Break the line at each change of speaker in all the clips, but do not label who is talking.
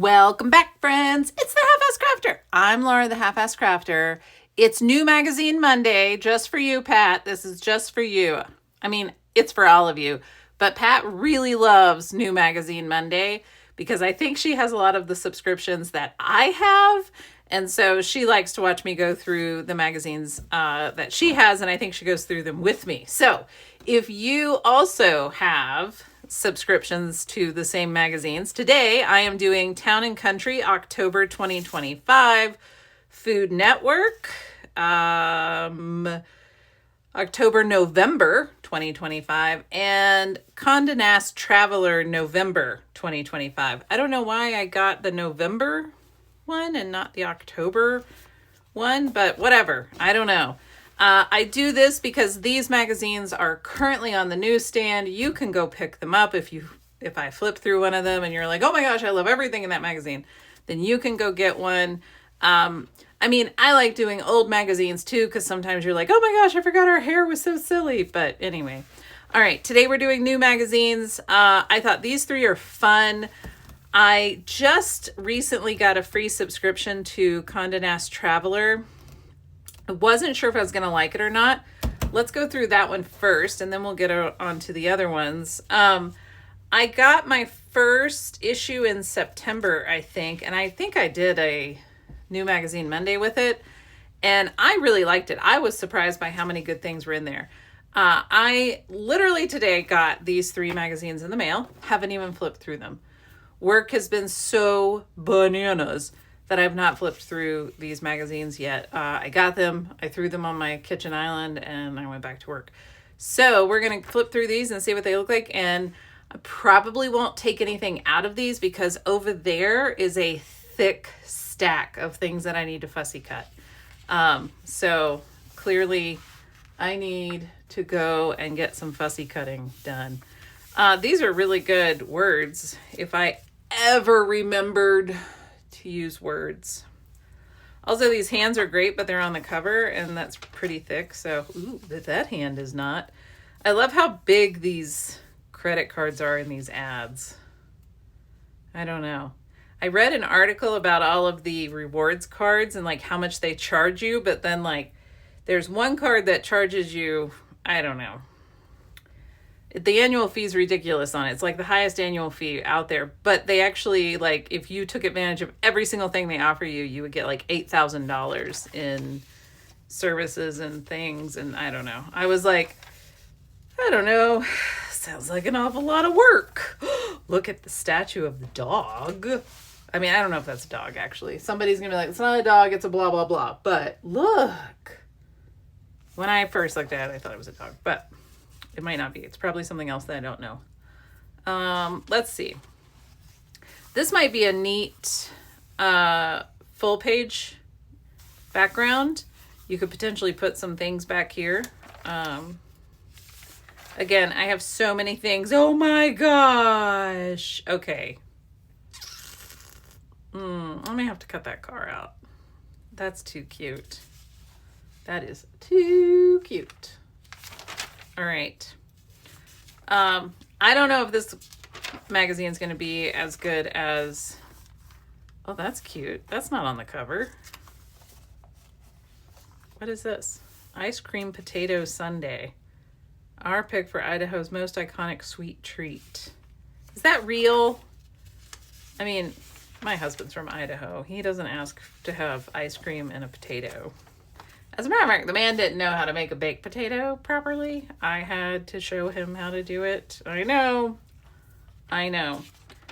Welcome back, friends. It's the Halfass Crafter. I'm Laura, the Halfass Crafter. It's New Magazine Monday, just for you, Pat. This is just for you. I mean, it's for all of you, but Pat really loves New Magazine Monday because I think she has a lot of the subscriptions that I have. And so she likes to watch me go through the magazines that she has, and I think she goes through them with me. So if you also have subscriptions to the same magazines, today I am doing Town and Country, October 2025, Food Network, October, November 2025, and Conde Nast Traveler, November 2025. I don't know why I got the November one and not the October one, but whatever. I don't know. I do this because these magazines are currently on the newsstand. You can go pick them up if I flip through one of them and you're like, oh my gosh, I love everything in that magazine. Then you can go get one. I mean, I like doing old magazines too, because sometimes you're like, oh my gosh, I forgot our hair was so silly. But anyway, all right, today we're doing new magazines. I thought these three are fun. I just recently got a free subscription to Condé Nast Traveler. I wasn't sure if I was going to like it or not. Let's go through that one first, and then we'll get on to the other ones. I got my first issue in September, I think, and I think I did a New Magazine Monday with it, and I really liked it. I was surprised by how many good things were in there. I literally today got these three magazines in the mail. Haven't even flipped through them. Work has been so bananas that I've not flipped through these magazines yet. I got them, I threw them on my kitchen island, and I went back to work. So we're going to flip through these and see what they look like, and I probably won't take anything out of these because over there is a thick stack of things that I need to fussy cut. So clearly I need to go and get some fussy cutting done. These are really good words. If I ever remembered to use words. Also, these hands are great, but they're on the cover and that's pretty thick. So, ooh, that hand is not. I love how big these credit cards are in these ads. I don't know. I read an article about all of the rewards cards and like how much they charge you, but then like there's one card that charges you, I don't know. The annual fee is ridiculous on it. It's like the highest annual fee out there. But they actually, like, if you took advantage of every single thing they offer you, you would get like $8,000 in services and things. And I don't know. I was like, I don't know. Sounds like an awful lot of work. Look at the statue of the dog. I mean, I don't know if that's a dog, actually. Somebody's going to be like, it's not a dog, it's a blah, blah, blah. But look. When I first looked at it, I thought it was a dog. But it might not be. It's probably something else that I don't know. Let's see. This might be a neat full page background. You could potentially put some things back here. Again, I have so many things. Oh my gosh. Okay. I may have to cut that car out. That's too cute. That is too cute. All right. I don't know if this magazine is going to be as good as... Oh, that's cute. That's not on the cover. What is this? Ice cream potato sundae. Our pick for Idaho's most iconic sweet treat. Is that real? I mean, my husband's from Idaho. He doesn't ask to have ice cream and a potato. As a matter of fact, the man didn't know how to make a baked potato properly. I had to show him how to do it. I know. And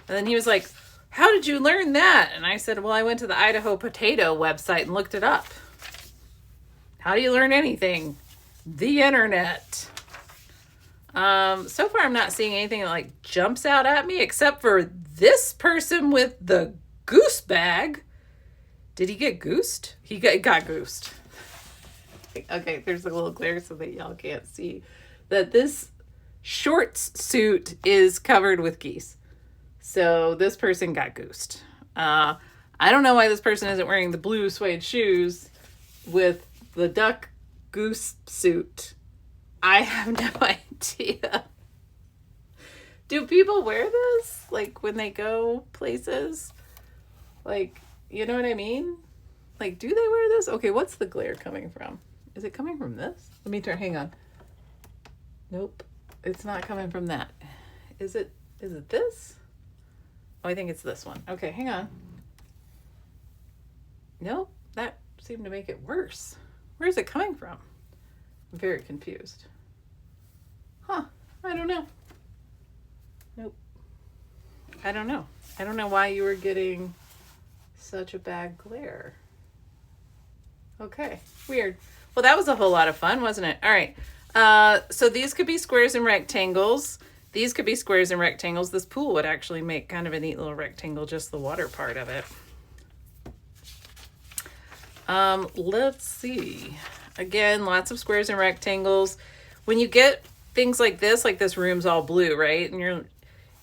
then he was like, how did you learn that? And I said, well, I went to the Idaho Potato website and looked it up. How do you learn anything? The internet. So far I'm not seeing anything that like jumps out at me except for this person with the goose bag. Did he get goosed? He got goosed. Okay, there's a little glare so that y'all can't see that this shorts suit is covered with geese. So this person got goosed. I don't know why this person isn't wearing the blue suede shoes with the duck goose suit. I have no idea. Do people wear this like when they go places? Like, you know what I mean? Like, do they wear this? Okay, what's the glare coming from? Is it coming from this? Let me hang on. Nope, it's not coming from that. Is it this? Oh, I think it's this one. Okay, hang on. Nope, that seemed to make it worse. Where is it coming from? I'm very confused. Huh, I don't know. Nope. I don't know. I don't know why you were getting such a bad glare. Okay, weird. Well, that was a whole lot of fun, wasn't it? All right. So these could be squares and rectangles. These could be squares and rectangles. This pool would actually make kind of a neat little rectangle, just the water part of it. Let's see. Again, lots of squares and rectangles. When you get things like this room's all blue, right? And you're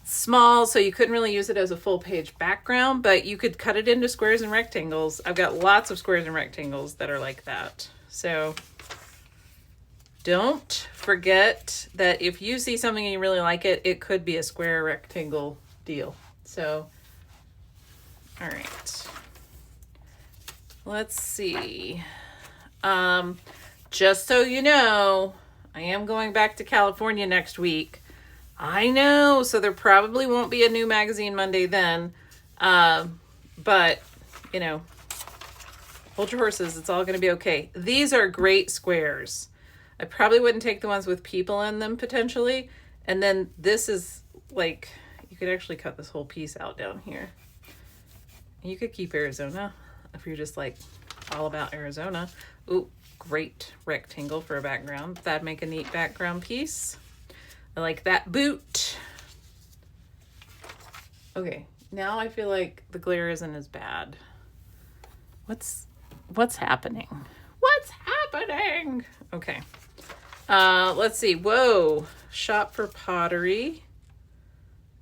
small, so you couldn't really use it as a full page background, but you could cut it into squares and rectangles. I've got lots of squares and rectangles that are like that. So don't forget that if you see something and you really like it, it could be a square rectangle deal. So, all right. Let's see. Just so you know, I am going back to California next week. I know, so there probably won't be a new magazine Monday then. But, you know, hold your horses. It's all going to be okay. These are great squares. I probably wouldn't take the ones with people in them potentially. And then this is like, you could actually cut this whole piece out down here. You could keep Arizona if you're just like all about Arizona. Ooh, great rectangle for a background. That'd make a neat background piece. I like that boot. Okay, now I feel like the glare isn't as bad. What's happening? What's happening? Okay. Let's see. Whoa. Shop for pottery.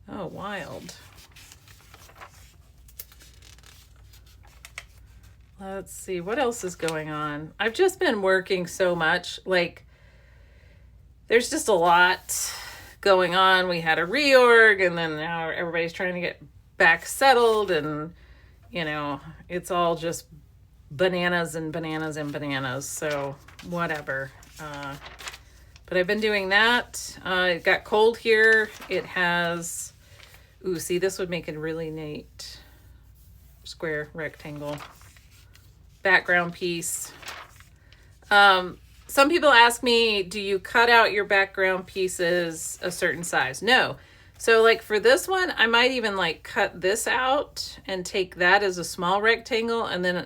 Oh, wild. Let's see. What else is going on? I've just been working so much. Like, there's just a lot going on. We had a reorg, and then now everybody's trying to get back settled, and you know, it's all just bananas and bananas and bananas. So whatever. But I've been doing that. It got cold here. It has, ooh, see, this would make a really neat square rectangle background piece. Some people ask me, do you cut out your background pieces a certain size? No. So like for this one, I might even like cut this out and take that as a small rectangle. And then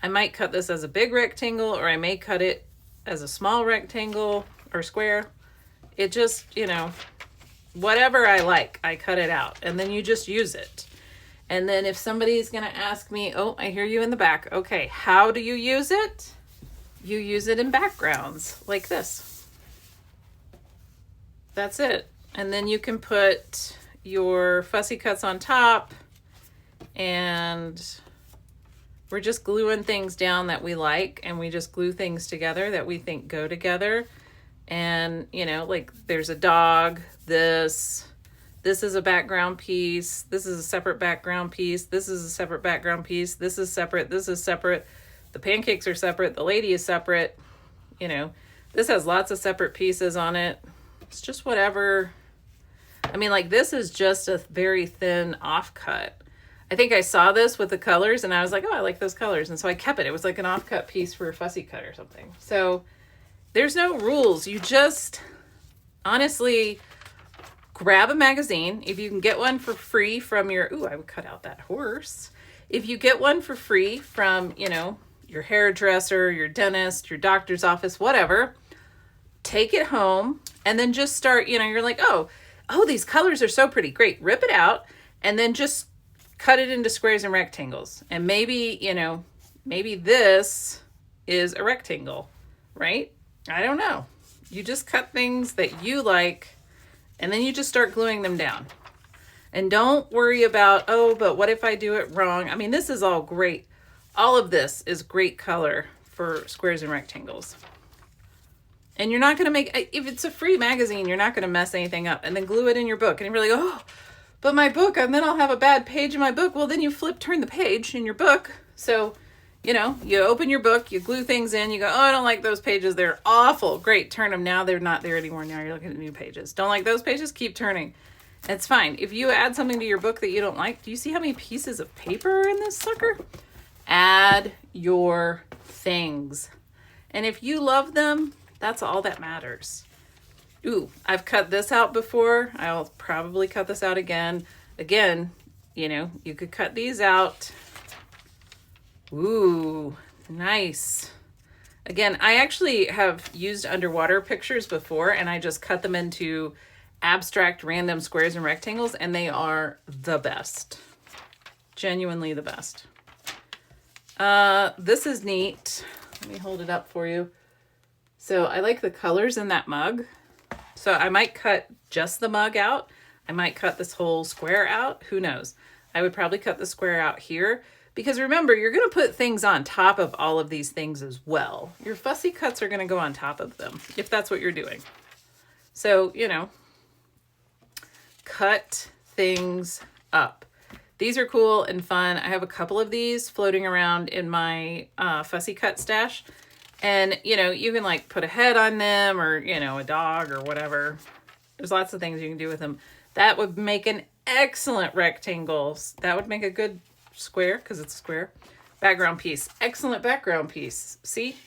I might cut this as a big rectangle, or I may cut it as a small rectangle or square. It just, you know, whatever I like, I cut it out, and then you just use it. And then if somebody's going to ask me, oh, I hear you in the back. Okay, how do you use it? You use it in backgrounds like this. That's it. And then you can put your fussy cuts on top, and we're just gluing things down that we like, and we just glue things together that we think go together. And, you know, like there's a dog, this is a background piece, this is a separate background piece, this is a separate background piece, this is separate, this is separate. The pancakes are separate. The lady is separate. You know, this has lots of separate pieces on it. It's just whatever. I mean, like this is just a very thin offcut. I think I saw this with the colors and I was like, oh, I like those colors. And so I kept it. It was like an offcut piece for a fussy cut or something. So there's no rules. You just honestly grab a magazine. If you can get one for free from your, ooh, I would cut out that horse. If you get one for free from, you know, your hairdresser, your dentist, your doctor's office, whatever, take it home and then just start, you know, you're like, oh, these colors are so pretty. Great. Rip it out and then just cut it into squares and rectangles. And maybe, you know, maybe this is a rectangle, right? I don't know. You just cut things that you like and then you just start gluing them down. And don't worry about, oh, but what if I do it wrong? I mean, this is all great. All of this is great color for squares and rectangles. And you're not going to make, if it's a free magazine, you're not going to mess anything up. And then glue it in your book. And you're like, oh, but my book, and then I'll have a bad page in my book. Well, then you turn the page in your book. So, you know, you open your book, you glue things in, you go, oh, I don't like those pages. They're awful. Great, turn them. Now they're not there anymore. Now you're looking at new pages. Don't like those pages? Keep turning. It's fine. If you add something to your book that you don't like, do you see how many pieces of paper are in this sucker? Add your things. And if you love them, that's all that matters. Ooh, I've cut this out before. I'll probably cut this out again. Again, you know, you could cut these out. Ooh, nice. Again, I actually have used underwater pictures before, and I just cut them into abstract random squares and rectangles, and they are the best. Genuinely the best. This is neat. Let me hold it up for you. So I like the colors in that mug. So I might cut just the mug out. I might cut this whole square out. Who knows? I would probably cut the square out here because remember, you're going to put things on top of all of these things as well. Your fussy cuts are going to go on top of them if that's what you're doing. So, you know, cut things up. These are cool and fun. I have a couple of these floating around in my fussy cut stash. And, you know, you can like put a head on them or, you know, a dog or whatever. There's lots of things you can do with them. That would make an excellent rectangle. That would make a good square because it's a square. Background piece. Excellent background piece. See?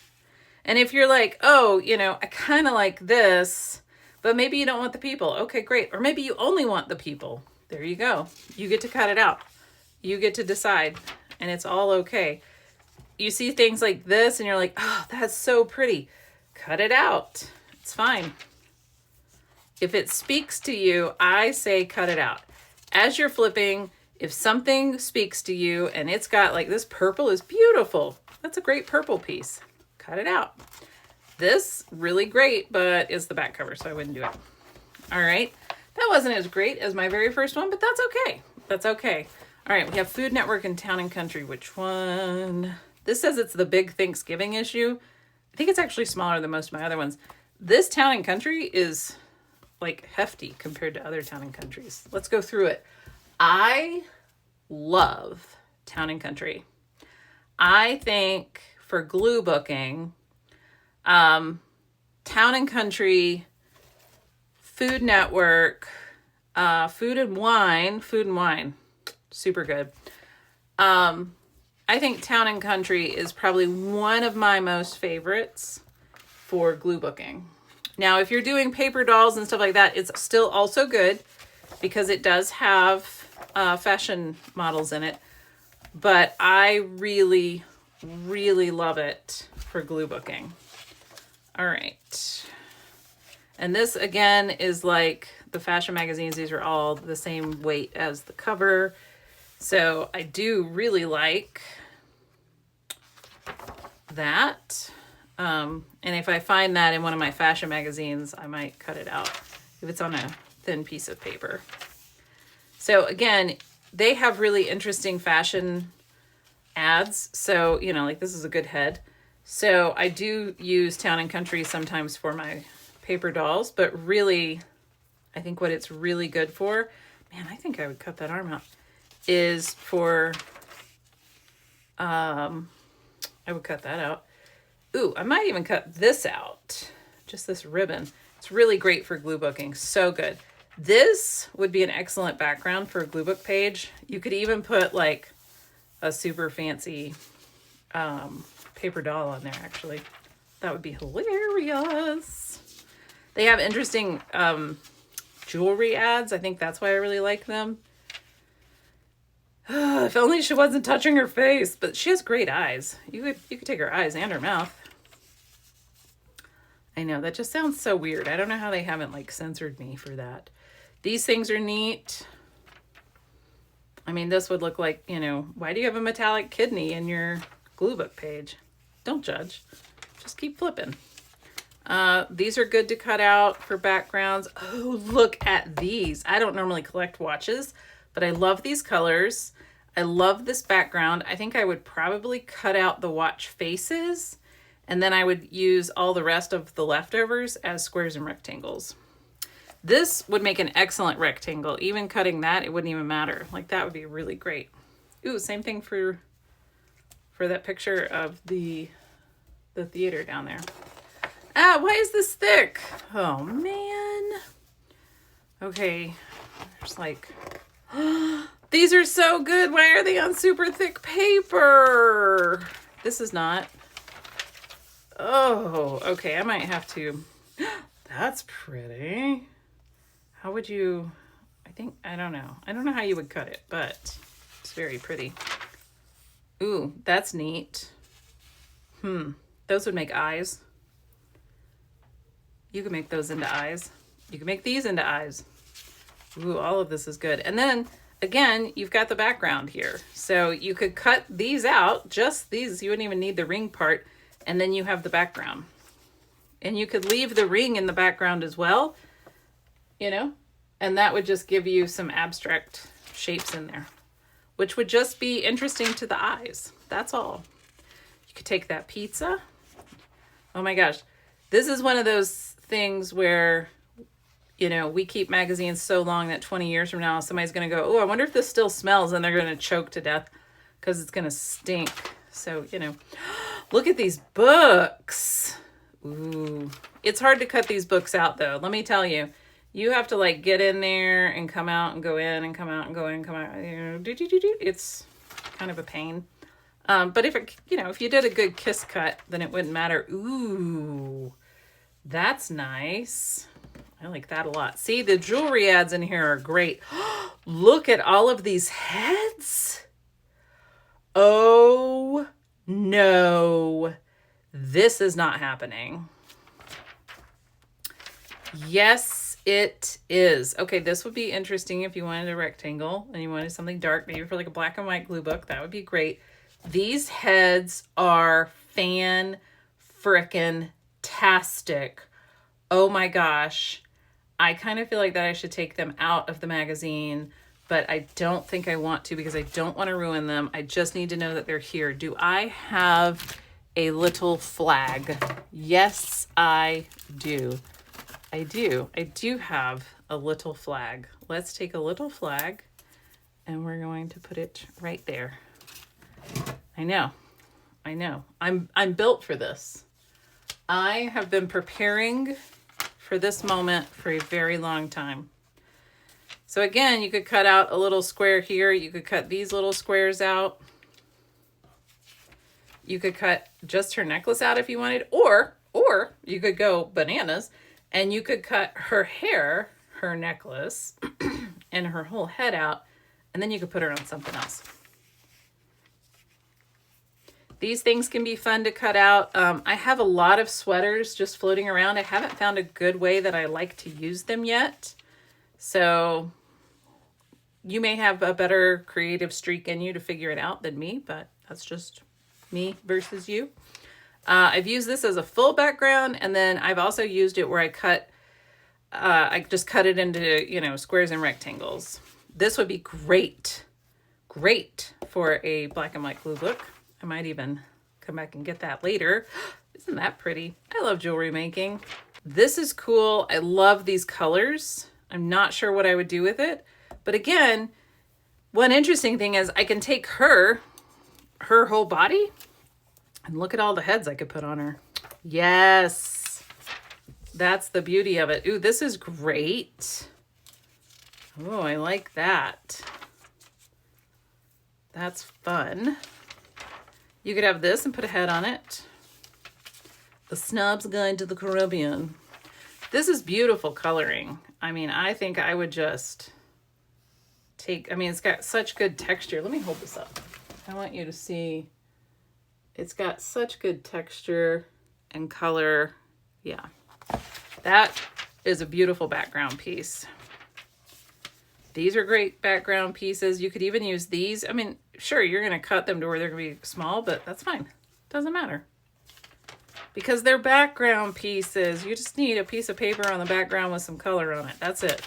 And if you're like, oh, you know, I kind of like this, but maybe you don't want the people. Okay, great. Or maybe you only want the people. There you go. You get to cut it out. You get to decide. And it's all okay. You see things like this and you're like, oh, that's so pretty. Cut it out. It's fine. If it speaks to you, I say cut it out. As you're flipping, if something speaks to you and it's got like this purple is beautiful. That's a great purple piece. Cut it out. This, really great, but is the back cover, so I wouldn't do it. All right. That wasn't as great as my very first one, but that's okay. That's okay. All right, we have Food Network and Town and Country. Which one? This says it's the big Thanksgiving issue. I think it's actually smaller than most of my other ones. This Town and Country is like hefty compared to other Town and Countries. Let's go through it. I love Town and Country. I think for glue booking, Town and Country, Food Network, Food and Wine, super good. I think Town and Country is probably one of my most favorites for glue booking. Now, if you're doing paper dolls and stuff like that, it's still also good because it does have fashion models in it. But I really, really love it for glue booking. All right. And this, again, is like the fashion magazines. These are all the same weight as the cover. So I do really like that. And if I find that in one of my fashion magazines, I might cut it out if it's on a thin piece of paper. So again, they have really interesting fashion ads. So, you know, like this is a good head. So I do use Town and Country sometimes for my paper dolls, but really, I think what it's really good for, man, I think I would cut that arm out, is for, I would cut that out. Ooh, I might even cut this out, just this ribbon. It's really great for glue booking, so good. This would be an excellent background for a glue book page. You could even put like a super fancy paper doll on there, actually. That would be hilarious. They have interesting jewelry ads. I think that's why I really like them. If only she wasn't touching her face, but she has great eyes. You could take her eyes and her mouth. I know, that just sounds so weird. I don't know how they haven't like censored me for that. These things are neat. I mean, this would look like, you know, why do you have a metallic kidney in your glue book page? Don't judge. Just keep flipping. These are good to cut out for backgrounds. Oh, look at these. I don't normally collect watches, but I love these colors. I love this background. I think I would probably cut out the watch faces, and then I would use all the rest of the leftovers as squares and rectangles. This would make an excellent rectangle. Even cutting that, it wouldn't even matter. Like that would be really great. Ooh, same thing for that picture of the theater down there. Ah, why is this thick? Oh man. Okay, there's like, these are so good. Why are they on super thick paper? This is not. Oh, okay, I might have to. That's pretty. How would you, I don't know. I don't know how you would cut it, but it's very pretty. Ooh, that's neat. Those would make eyes. You can make those into eyes. You can make these into eyes. Ooh, all of this is good. And then, again, you've got the background here. So you could cut these out, just these. You wouldn't even need the ring part. And then you have the background. And you could leave the ring in the background as well, you know? And that would just give you some abstract shapes in there, which would just be interesting to the eyes. That's all. You could take that pizza. Oh my gosh. This is one of those things where, you know, we keep magazines so long that 20 years from now, somebody's going to go, oh, I wonder if this still smells, and they're going to choke to death because it's going to stink. So, you know, look at these books. Ooh, it's hard to cut these books out though. Let me tell you, you have to like get in there and come out and go in and come out and go in and come out. You know, it's kind of a pain. But if it, you know, if you did a good kiss cut, then it wouldn't matter. Ooh, that's nice. I like that a lot. See, the jewelry ads in here are great. Look at all of these heads. Oh no, this is not happening. Yes, it is. Okay, this would be interesting if you wanted a rectangle and you wanted something dark, maybe for like a black and white glue book. That would be great. These heads are fan-frickin-tastic. Oh my gosh. I kind of feel like that I should take them out of the magazine, but I don't think I want to because I don't want to ruin them. I just need to know that they're here. Do I have a little flag? Yes, I do. I do have a little flag. Let's take a little flag and we're going to put it right there. I know. I'm built for this. I have been preparing for this moment for a very long time. So again, you could cut out a little square here. You could cut these little squares out. You could cut just her necklace out if you wanted, or you could go bananas and you could cut her hair, her necklace, and her whole head out, and then you could put her on something else. These things can be fun to cut out. I have a lot of sweaters just floating around. I haven't found a good way that I like to use them yet. So you may have a better creative streak in you to figure it out than me, but that's just me versus you. I've used this as a full background, and then I've also used it where I just cut it into, you know, squares and rectangles. This would be great for a black and white glue book. I might even come back and get that later. Isn't that pretty? I love jewelry making. This is cool. I love these colors. I'm not sure what I would do with it. But again, one interesting thing is I can take her whole body, and look at all the heads I could put on her. Yes. That's the beauty of it. Ooh, this is great. Oh, I like that. That's fun. You could have this and put a head on it. The Snob's Guide to the Caribbean. This is beautiful coloring. I mean, I think I would just take, I mean, it's got such good texture. Let me hold this up. I want you to see. It's got such good texture and color. Yeah. That is a beautiful background piece. These are great background pieces. You could even use these. I mean, sure, you're going to cut them to where they're going to be small, but that's fine. Doesn't matter. Because they're background pieces. You just need a piece of paper on the background with some color on it. That's it.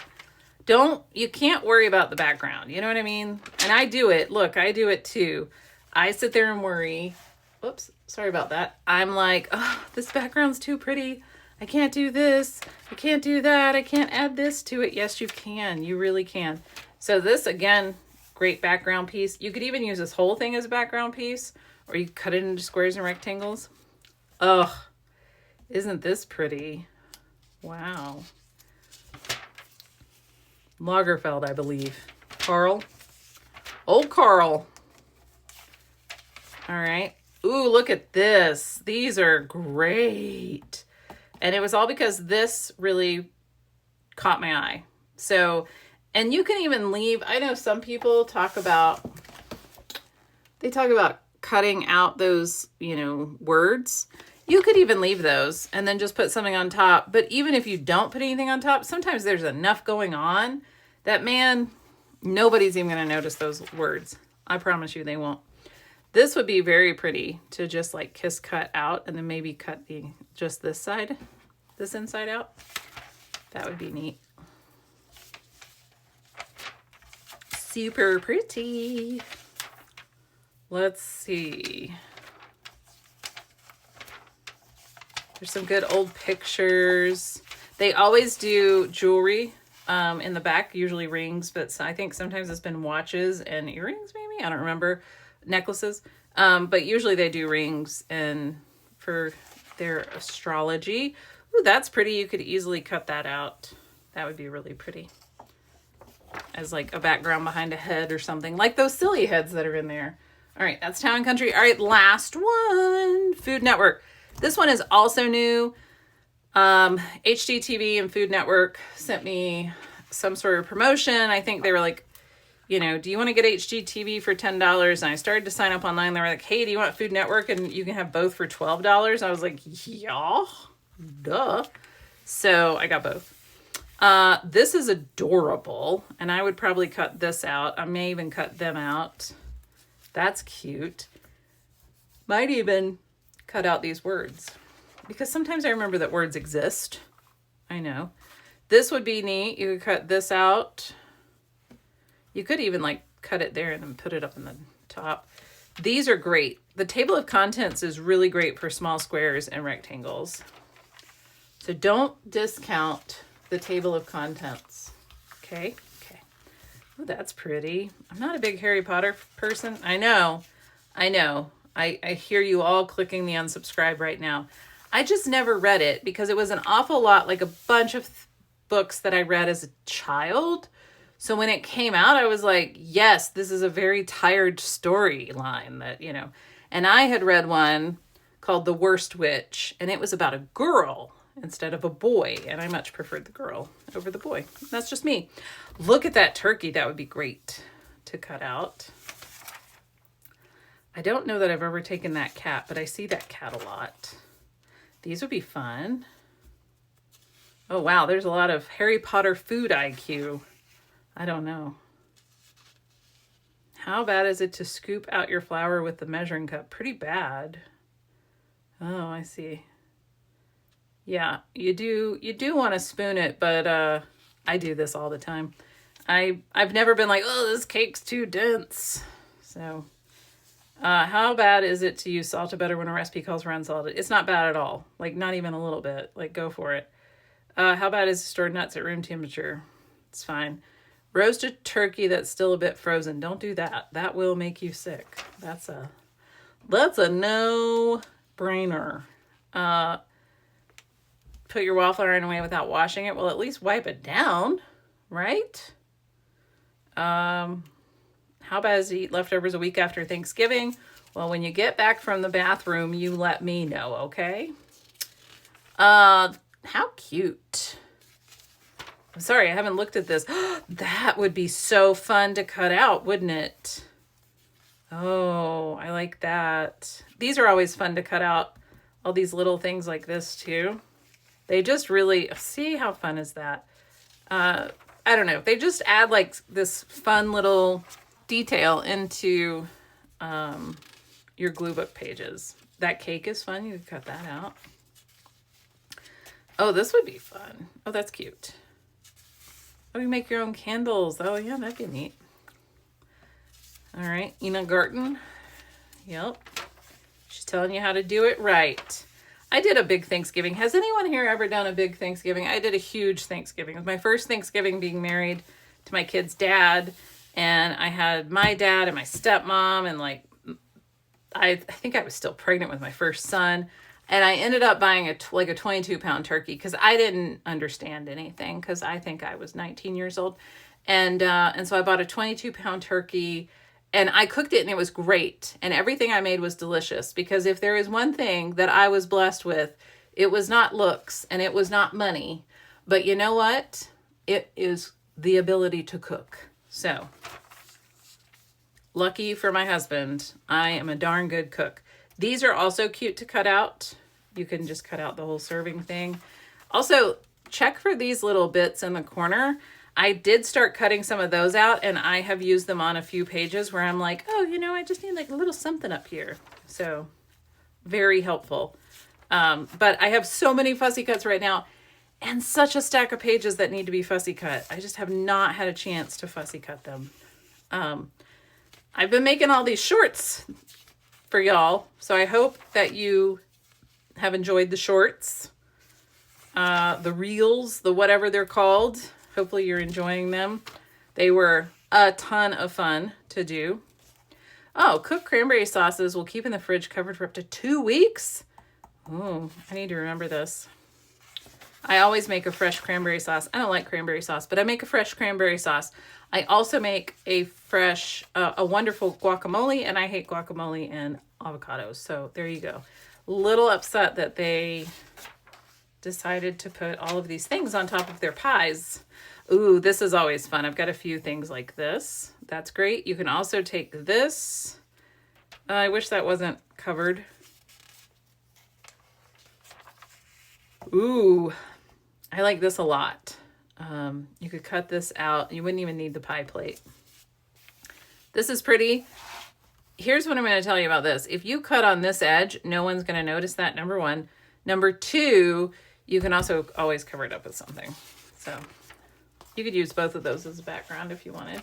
You can't worry about the background. You know what I mean? And I do it. Look, I do it too. I sit there and worry. Whoops, sorry about that. I'm like, oh, this background's too pretty. I can't do this. I can't do that. I can't add this to it. Yes, you can. You really can. So this, again, great background piece. You could even use this whole thing as a background piece, or you cut it into squares and rectangles. Ugh, isn't this pretty? Wow. Lagerfeld, I believe. Carl. Old Carl. All right. Ooh, look at this. These are great. And it was all because this really caught my eye. So, and you can even leave, I know some people talk about, they talk about cutting out those, you know, words. You could even leave those and then just put something on top. But even if you don't put anything on top, sometimes there's enough going on that, man, nobody's even going to notice those words. I promise you they won't. This would be very pretty to just like kiss cut out and then maybe cut just this side, this inside out. That would be neat. Super pretty. Let's see. There's some good old pictures. They always do jewelry in the back, usually rings, but I think sometimes it's been watches and earrings maybe. I don't remember. Necklaces. But usually they do rings and for their astrology. Ooh, that's pretty. You could easily cut that out. That would be really pretty. As like a background behind a head or something. Like those silly heads that are in there. All right, that's Town and Country. All right, last one. Food Network. This one is also new. HGTV and Food Network sent me some sort of promotion. I think they were like, you know, do you want to get HGTV for $10? And I started to sign up online. They were like, hey, do you want Food Network? And you can have both for $12. I was like, yeah, duh. So I got both. This is adorable. And I would probably cut this out. I may even cut them out. That's cute. Might even cut out these words. Because sometimes I remember that words exist. I know. This would be neat. You could cut this out. You could even like cut it there and then put it up in the top. These are great. The table of contents is really great for small squares and rectangles. So don't discount the table of contents. Okay. Okay. Oh, that's pretty. I'm not a big Harry Potter person. I know. I hear you all clicking the unsubscribe right now. I just never read it because it was an awful lot, like a bunch of books that I read as a child. So when it came out, I was like, yes, this is a very tired storyline that, you know, and I had read one called The Worst Witch, and it was about a girl instead of a boy. And I much preferred the girl over the boy. That's just me. Look at that turkey. That would be great to cut out. I don't know that I've ever taken that cat, but I see that cat a lot. These would be fun. Oh, wow. There's a lot of Harry Potter food IQ. I don't know. How bad is it to scoop out your flour with the measuring cup? Pretty bad. Oh, I see. Yeah, you do want to spoon it, but I do this all the time. I've never been like, oh, this cake's too dense. So, how bad is it to use salted butter when a recipe calls for unsalted? It's not bad at all. Like, not even a little bit. Like, go for it. How bad is stored nuts at room temperature? It's fine. Roasted turkey that's still a bit frozen. Don't do that. That will make you sick. That's a no-brainer. Put your wallflower in away without washing it. Well, at least wipe it down, right? How bad is to eat leftovers a week after Thanksgiving? Well, when you get back from the bathroom, you let me know, okay? How cute. I'm sorry, I haven't looked at this. That would be so fun to cut out, wouldn't it? Oh, I like that. These are always fun to cut out. All these little things like this too. They just really, see how fun is that? I don't know. They just add like this fun little detail into your glue book pages. That cake is fun. You could cut that out. Oh, this would be fun. Oh, that's cute. Oh, you make your own candles. Oh, yeah, that'd be neat. All right, Ina Garten. Yep. She's telling you how to do it right. I did a big Thanksgiving. Has anyone here ever done a big Thanksgiving? I did a huge Thanksgiving. It was my first Thanksgiving being married to my kid's dad. And I had my dad and my stepmom, and like, I think I was still pregnant with my first son. And I ended up buying a 22-pound turkey because I didn't understand anything, because I think I was 19 years old. And so I bought a 22-pound turkey, and I cooked it, and it was great. And everything I made was delicious, because if there is one thing that I was blessed with, it was not looks and it was not money. But you know what? It is the ability to cook. So lucky for my husband, I am a darn good cook. These are also cute to cut out. You can just cut out the whole serving thing. Also, check for these little bits in the corner. I did start cutting some of those out, and I have used them on a few pages where I'm like, oh, you know, I just need like a little something up here. So very helpful. But I have so many fussy cuts right now, and such a stack of pages that need to be fussy cut. I just have not had a chance to fussy cut them. I've been making all these shorts for y'all, so I hope that you have enjoyed the shorts, the reels, the whatever they're called. Hopefully you're enjoying them. They were a ton of fun to do. Oh, cooked cranberry sauces will keep in the fridge covered for up to 2 weeks. Oh, I need to remember this. I always make a fresh cranberry sauce. I don't like cranberry sauce, but I make a fresh cranberry sauce. I also make a fresh, a wonderful guacamole, and I hate guacamole and avocados. So there you go. Little upset that they decided to put all of these things on top of their pies. Ooh, this is always fun. I've got a few things like this. That's great. You can also take this. I wish that wasn't covered. Ooh, I like this a lot. You could cut this out. You wouldn't even need the pie plate. This is pretty. Here's what I'm going to tell you about this. If you cut on this edge, no one's going to notice that, number one. Number two, you can also always cover it up with something. So you could use both of those as a background if you wanted.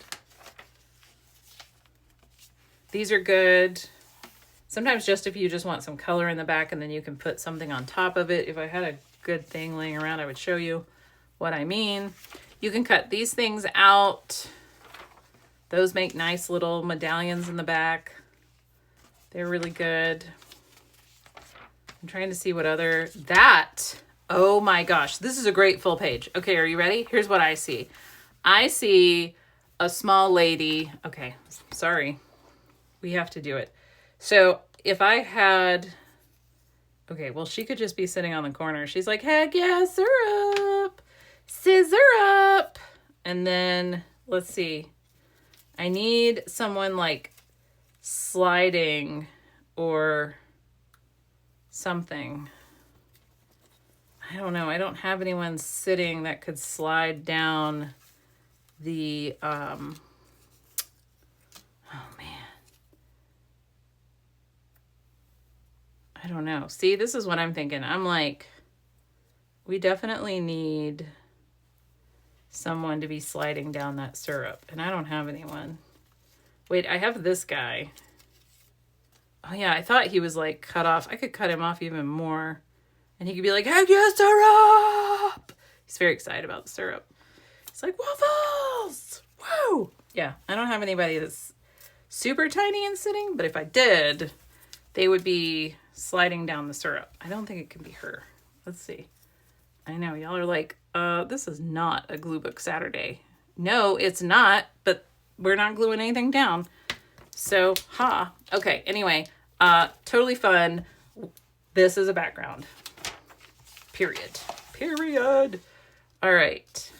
These are good. Sometimes just if you just want some color in the back, and then you can put something on top of it. If I had a good thing laying around, I would show you what I mean. You can cut these things out. Those make nice little medallions in the back. They're really good. I'm trying to see what other, oh my gosh, this is a great full page. Okay, are you ready? Here's what I see. I see a small lady. Okay, sorry. We have to do it. So if I had, okay, well, she could just be sitting on the corner. She's like, heck yeah, syrup, scissor up. And then let's see. I need someone like sliding or something. I don't know. I don't have anyone sitting that could slide down the, oh man. I don't know. See, this is what I'm thinking. I'm like, we definitely need someone to be sliding down that syrup, and I don't have anyone. Wait, I have this guy. Oh yeah, I thought he was like cut off. I could cut him off even more, and he could be like, heck yeah, syrup! He's very excited about the syrup. He's like, waffles! Woo! Yeah, I don't have anybody that's super tiny and sitting, but if I did, they would be sliding down the syrup. I don't think it can be her. Let's see. I know, y'all are like, this is not a glue book Saturday. No, it's not, but we're not gluing anything down. So, Okay, anyway, totally fun. This is a background. Period. All right.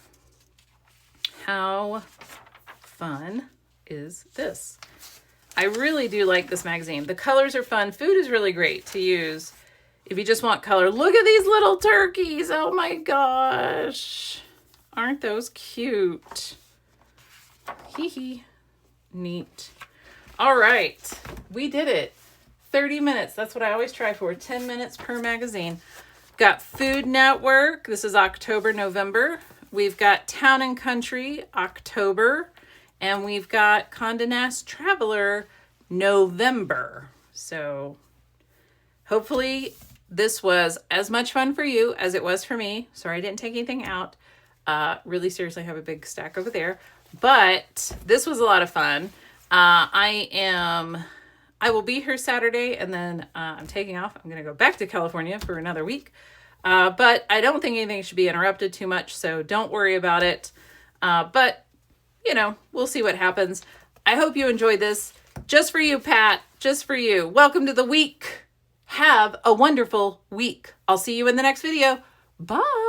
How fun is this? I really do like this magazine. The colors are fun. Food is really great to use if you just want color. Look at these little turkeys. Oh my gosh. Aren't those cute? Hee hee. Neat. All right. We did it. 30 minutes. That's what I always try for. 10 minutes per magazine. Got Food Network. This is October, November. We've got Town and Country, October. And we've got Conde Nast Traveler, November. So hopefully this was as much fun for you as it was for me. Sorry I didn't take anything out. Really seriously, I have a big stack over there. But this was a lot of fun. I will be here Saturday, and then I'm taking off. I'm going to go back to California for another week. But I don't think anything should be interrupted too much, so don't worry about it. But, you know, we'll see what happens. I hope you enjoyed this. Just for you, Pat. Just for you. Welcome to the week. Have a wonderful week. I'll see you in the next video. Bye.